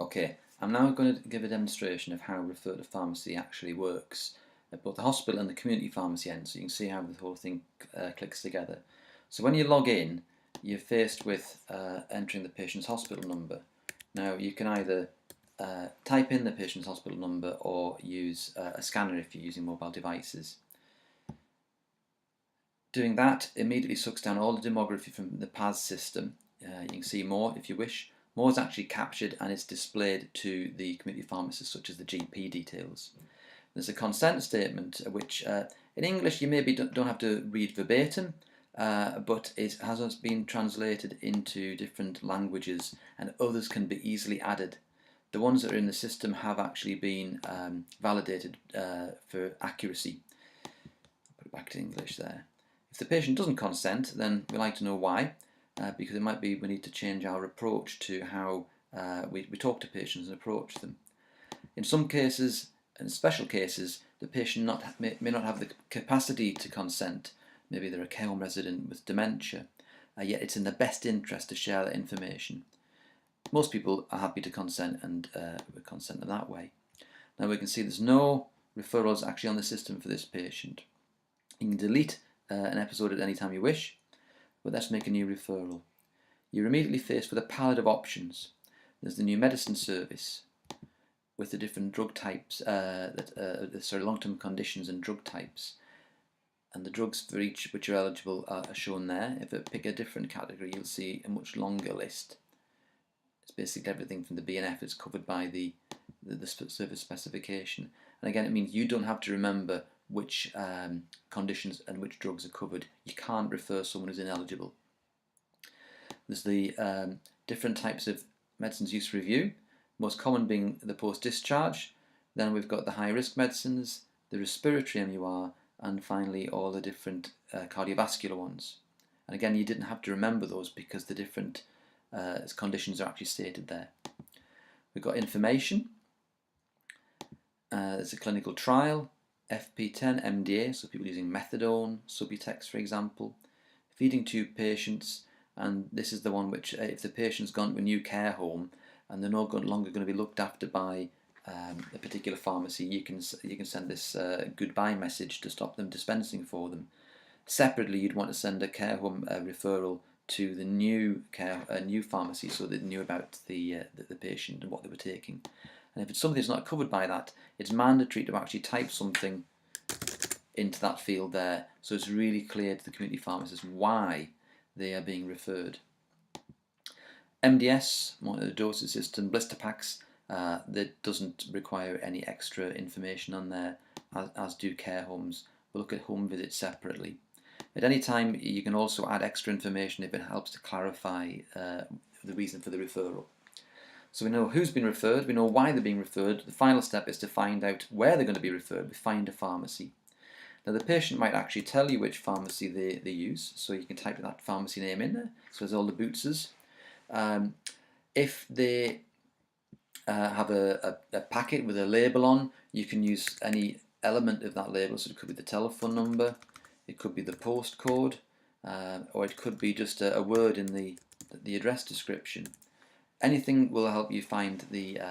Okay, I'm now going to give a demonstration of how refer to pharmacy actually works at both the hospital and the community pharmacy end, so you can see how the whole thing clicks together. So when you log in, you're faced with entering the patient's hospital number. Now you can either type in the patient's hospital number or use a scanner if you're using mobile devices. Doing that immediately sucks down all the demography from the PAS system. You can see more if you wish. More is actually captured and it's displayed to the community pharmacists, such as the GP details. There's a consent statement, which in English you maybe don't have to read verbatim, but it has been translated into different languages and others can be easily added. The ones that are in the system have actually been validated for accuracy. I'll put it back to English there. If the patient doesn't consent, then we like to know why, because it might be we need to change our approach to how we talk to patients and approach them. In some cases, in special cases, the patient may not have the capacity to consent. Maybe they're a care home resident with dementia, yet it's in their best interest to share that information. Most people are happy to consent and we consent in that way. Now we can see there's no referrals actually on the system for this patient. You can delete an episode at any time you wish, but let's make a new referral. You're immediately faced with a palette of options. There's the new medicine service with the different drug types, long-term conditions and drug types. And the drugs for each which are eligible are shown there. If I pick a different category, you'll see a much longer list. It's basically everything from the BNF that's covered by the service specification. And again, it means you don't have to remember which conditions and which drugs are covered. You can't refer someone who's ineligible. There's the different types of medicines use review, most common being the post-discharge. Then we've got the high-risk medicines, the respiratory MUR, and finally all the different cardiovascular ones. And again, you didn't have to remember those because the different conditions are actually stated there. We've got information. There's a clinical trial, FP10, MDA, so people using methadone, Subutex for example, feeding tube patients, and this is the one which if the patient's gone to a new care home and they're no longer going to be looked after by a particular pharmacy, you can send this goodbye message to stop them dispensing for them. Separately, you'd want to send a care home referral to the new pharmacy so they knew about the patient and what they were taking. And if it's something that's not covered by that, it's mandatory to actually type something into that field there, so it's really clear to the community pharmacist why they are being referred. MDS, the dosage system, blister packs, that doesn't require any extra information on there, as do care homes. We'll look at home visits separately. At any time, you can also add extra information if it helps to clarify the reason for the referral. So we know who's been referred, we know why they're being referred. The final step is to find out where they're going to be referred. We find a pharmacy. Now the patient might actually tell you which pharmacy they use, so you can type that pharmacy name in there. So there's all the Bootses. If they have a packet with a label on, you can use any element of that label. So it could be the telephone number, it could be the postcode, or it could be just a word in the address description. Anything will help you find the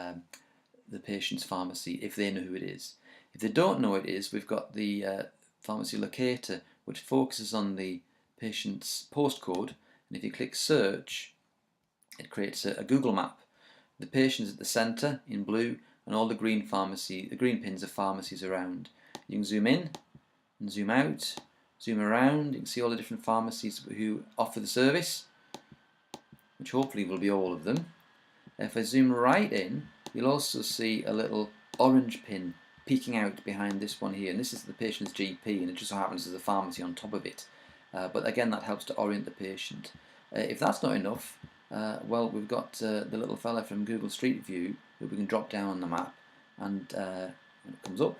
patient's pharmacy if they know who it is. If they don't know it is, we've got the pharmacy locator, which focuses on the patient's postcode, and if you click search, it creates a Google map. The patient is at the centre in blue, and all the green pins are pharmacies around. You can zoom in and zoom out, zoom around. You can see all the different pharmacies who offer the service, which hopefully will be all of them. If I zoom right in, you'll also see a little orange pin peeking out behind this one here, and this is the patient's GP, and it just so happens there's a pharmacy on top of it. But again, that helps to orient the patient. If that's not enough, well, we've got the little fella from Google Street View who we can drop down on the map, and when it comes up,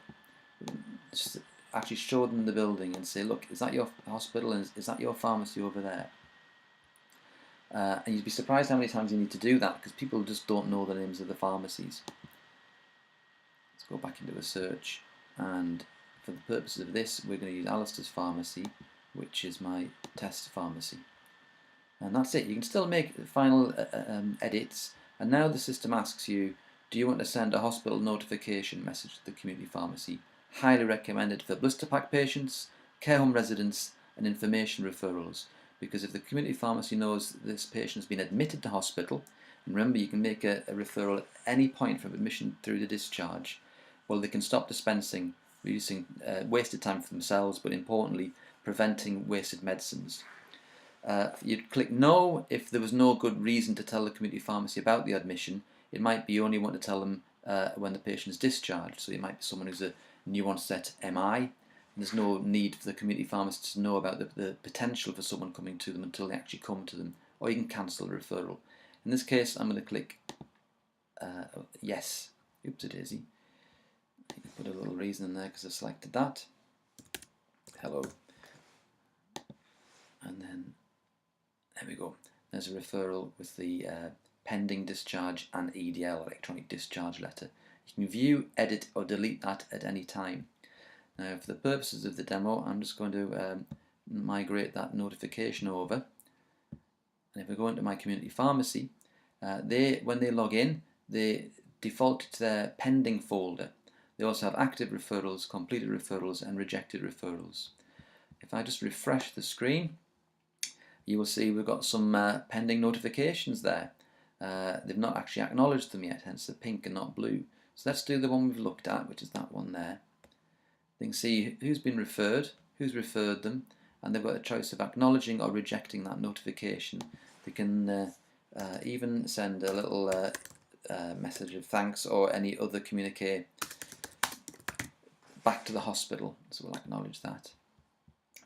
just actually show them the building and say, look, is that your hospital, and is that your pharmacy over there? And you'd be surprised how many times you need to do that because people just don't know the names of the pharmacies. Let's go back into a search, and for the purposes of this we're going to use Alistair's pharmacy, which is my test pharmacy. And that's it. You can still make final edits, and now the system asks you Do you want to send a hospital notification message to the community pharmacy? Highly recommended for blister pack patients, care home residents and information referrals, because if the community pharmacy knows this patient has been admitted to hospital, and remember you can make a referral at any point from admission through to discharge, well, they can stop dispensing, reducing wasted time for themselves, but importantly preventing wasted medicines. You'd click no if there was no good reason to tell the community pharmacy about the admission. It might be you only want to tell them when the patient is discharged, so it might be someone who's a new onset MI, and there's no need for the community pharmacist to know about the potential for someone coming to them until they actually come to them, or you can cancel the referral. In this case I'm going to click yes. Oopsie-daisy. I can put a little reason in there because I've selected that. Hello. And then there we go. There's a referral with the pending discharge and EDL, electronic discharge letter. You can view, edit or delete that at any time. Now for the purposes of the demo I'm just going to migrate that notification over, and if I go into my community pharmacy, when they log in they default to their pending folder. They also have active referrals, completed referrals and rejected referrals. If I just refresh the screen, you will see we've got some pending notifications there. They've not actually acknowledged them yet, hence they're pink and not blue. So let's do the one we've looked at, which is that one there. They can see who's been referred, who's referred them, and they've got a choice of acknowledging or rejecting that notification. They can even send a little message of thanks or any other communique back to the hospital, so we'll acknowledge that.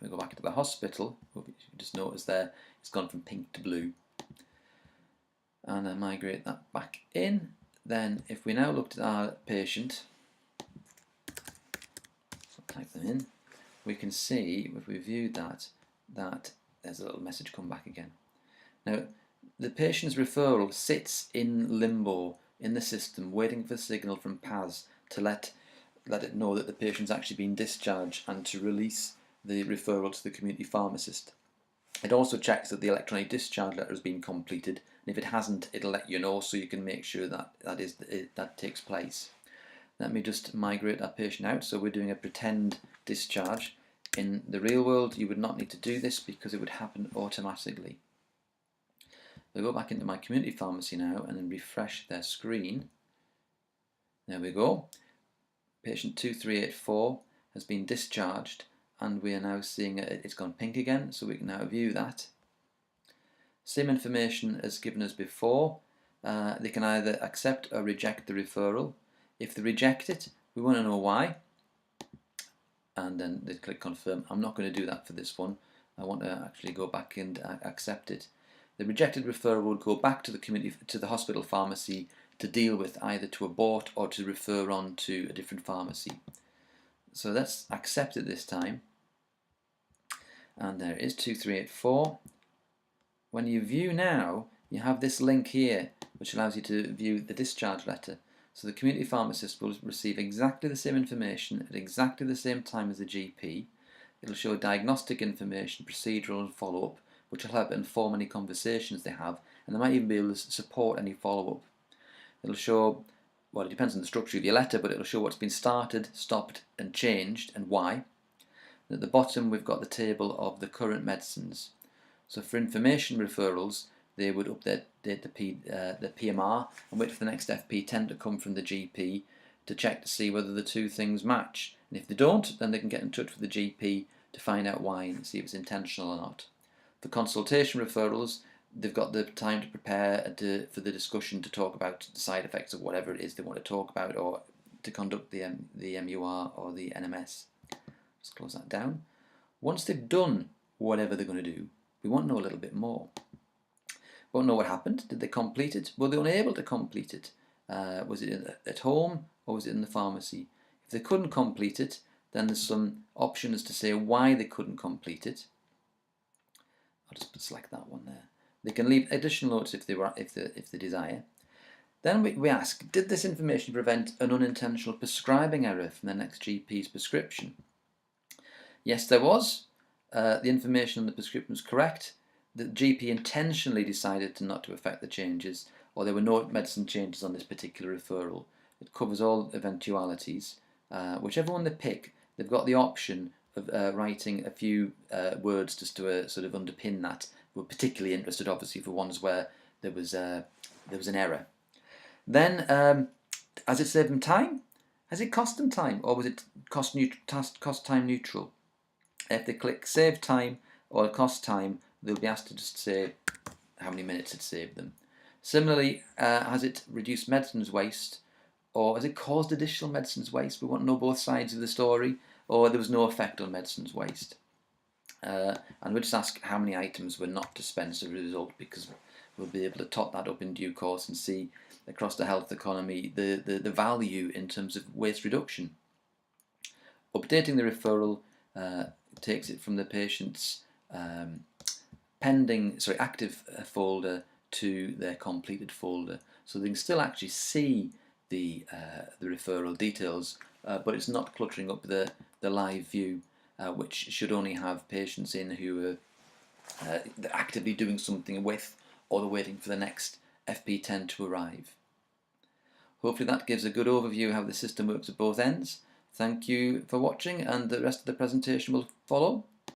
We go back to the hospital, you just notice there it's gone from pink to blue, and I migrate that back in. Then if we now looked at our patient, so type them in, we can see if we viewed that there's a little message come back again. Now the patient's referral sits in limbo in the system waiting for the signal from PAS to let it know that the patient's actually been discharged and to release the referral to the community pharmacist. It also checks that the electronic discharge letter has been completed, and if it hasn't it'll let you know, so you can make sure that takes place. Let me just migrate our patient out. So we're doing a pretend discharge. In the real world you would not need to do this because it would happen automatically. We'll go back into my community pharmacy now and then refresh their screen. There we go. Patient 2384 has been discharged, and we are now seeing it's gone pink again, so we can now view that. Same information as given as before. They can either accept or reject the referral. If they reject it, we want to know why, and then they click confirm. I'm not going to do that for this one. I want to actually go back and accept it. The rejected referral will go back to the hospital pharmacy to deal with, either to abort or to refer on to a different pharmacy. So let's accept it this time. And there it is, 2384. When you view now, you have this link here which allows you to view the discharge letter. So the community pharmacist will receive exactly the same information at exactly the same time as the GP. It'll show diagnostic information, procedural and follow-up, which will help inform any conversations they have, and they might even be able to support any follow-up. It'll show, well, it depends on the structure of your letter, but it'll show what's been started, stopped and changed and why. And at the bottom we've got the table of the current medicines. So for information referrals, they would update the PMR and wait for the next FP10 to come from the GP to check to see whether the two things match. And if they don't, then they can get in touch with the GP to find out why and see if it's intentional or not. For consultation referrals, they've got the time to prepare for the discussion to talk about the side effects of whatever it is they want to talk about, or to conduct the MUR or the NMS. Just close that down. Once they've done whatever they're going to do, we want to know a little bit more. We want to know what happened. Did they complete it? Were they unable to complete it? Was it at home or was it in the pharmacy? If they couldn't complete it, then there's some options to say why they couldn't complete it. I'll just select that one there. They can leave additional notes if they desire. Then we ask, did this information prevent an unintentional prescribing error from the next GP's prescription? Yes, there was. The information on the prescription was correct. The GP intentionally decided not to affect the changes, or there were no medicine changes on this particular referral. It covers all eventualities. Whichever one they pick, they've got the option of writing a few words just to sort of underpin that. We're particularly interested, obviously, for ones where there was an error. Then, has it saved them time? Has it cost them time, or was it cost time neutral? If they click save time or cost time, they'll be asked to just say how many minutes it saved them. Similarly, has it reduced medicines waste, or has it caused additional medicines waste? We want to know both sides of the story, or there was no effect on medicines waste. And we'll just ask how many items were not dispensed as a result, because we'll be able to tot that up in due course and see across the health economy the value in terms of waste reduction. Updating the referral takes it from the patient's active folder to their completed folder, so they can still actually see the referral details, but it's not cluttering up the live view, which should only have patients in who are actively doing something with, or they're waiting for the next FP10 to arrive. Hopefully that gives a good overview of how the system works at both ends. Thank you for watching, and the rest of the presentation will follow.